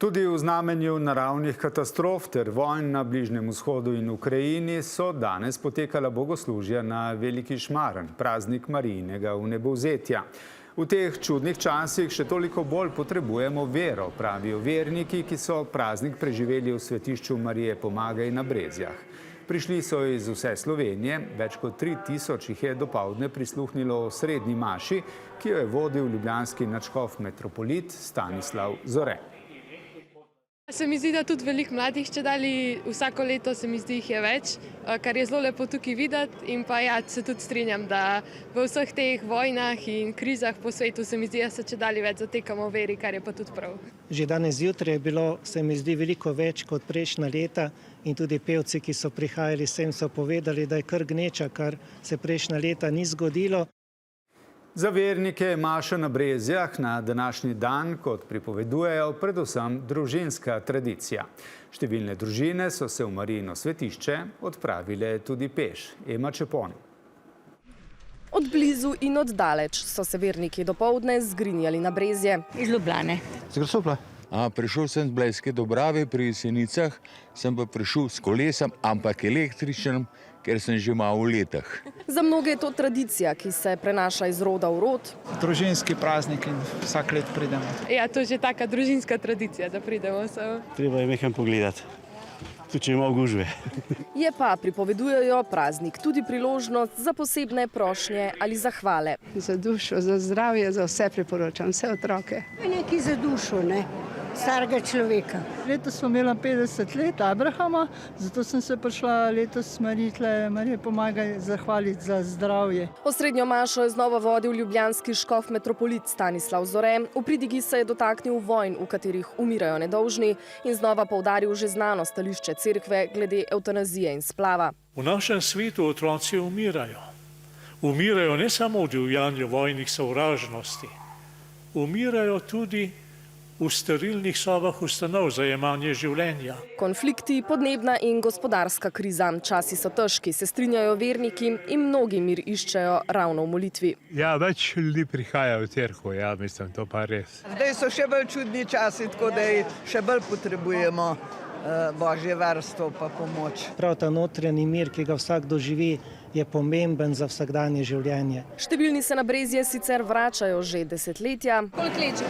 Tudi v znamenju naravnih katastrof ter vojn na Bližnjem vzhodu in Ukrajini so danes potekala bogoslužja na Veliki Šmarn, praznik Marijinega vnebovzetja. V teh čudnih časih še toliko bolj potrebujemo vero, pravijo verniki, ki so praznik preživeli v svetišču Marije Pomagaj na Brezjah. Prišli so iz vse Slovenije, več kot 3000 jih je dopoldne prisluhnilo srednji maši, ki jo je vodil ljubljanski nadškof metropolit Stanislav Zore. Se mi zdi, da tudi veliko mladih čedalje vsako leto se mi zdi jih je več, kar je zelo lepo tukaj videti in pa ja, se tudi strinjam, da v vseh teh vojnah in krizah po svetu se mi zdi, da se čedalje več zatekamo v veri, kar je pa tudi prav. Že danes zjutraj je bilo, se mi zdi, veliko več kot prejšnja leta in tudi pevci, ki so prihajali sem, so povedali, da je kar gneča, kar se prejšnja leta ni zgodilo. Za vernike je maša na Brezjah na današnji dan, kot pripovedujejo, predvsem družinska tradicija. Številne družine so se v Marijino svetišče odpravile tudi peš. Ema Čepon. Od blizu in od daleč so se verniki dopoldne zgrinjali na Brezje. Iz Ljubljane. Z Grosopla. Prišel sem z Blejske Dobrave pri Jesenicah, sem pa prišel s kolesom, ampak električnim, ker sem že malo v letah. Za mnoge je to tradicija, ki se prenaša iz roda v rod. Družinski praznik in vsak let pridemo. Ja, to je že taka družinska tradicija, da pridemo. Treba je nekam pogledati, tudi če imamo gužve. Je pa, pripovedujejo, praznik tudi priložnost za posebne prošnje ali zahvale. Za dušo, za zdravje, za vse priporočam, vse otroke. Nekaj za dušo, ne? Starega človeka. Letos smo imeli 50 let Abrahama, zato sem se prišla letos Marije Pomagaj zahvaliti za zdravje. Osrednjo mašo je znova vodil ljubljanski škof metropolit Stanislav Zore. V pridigi se je dotaknil vojn, v katerih umirajo nedolžni, in znova poudaril že znano stališče cerkve glede evtanazije in splava. V našem svetu otroci umirajo. Umirajo ne samo v divjanju vojnih sovražnosti, umirajo tudi v sterilnih sobah ustanov za jemanje življenja. Konflikti, podnebna in gospodarska kriza. Časi so težki, se strinjajo verniki in mnogi mir iščejo ravno v molitvi. Ja, več ljudi prihaja v cerkev, ja, mislim, to pa res. Zdaj so še bolj čudni časi, tako da še bolj potrebujemo Božje varstvo pa pomoč. Prav ta notranji mir, ki ga vsak doživi, je pomemben za vsakdanje življenje. Številni se na Brezje sicer vračajo že desetletja. Koliko let že?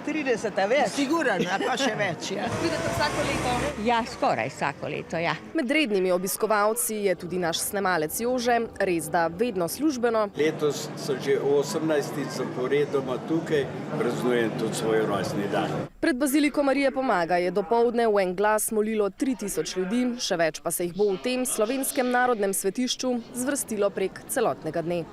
30 več. Sigurno, pa še več, ja. Pridete vsako leto? Ja, skoraj vsako leto, ja. Med rednimi obiskovalci je tudi naš snemalec Jože, res da vedno službeno. Letos so že 18 zaporedoma tukaj, praznujem tudi svoj rojstni dan. Pred baziliko Marije Pomagaj je dopoldne v en glas molilo 3000 ljudi, še več pa se jih bo v tem slovenskem narodnem svetišču zvrstilo prek celotnega dne.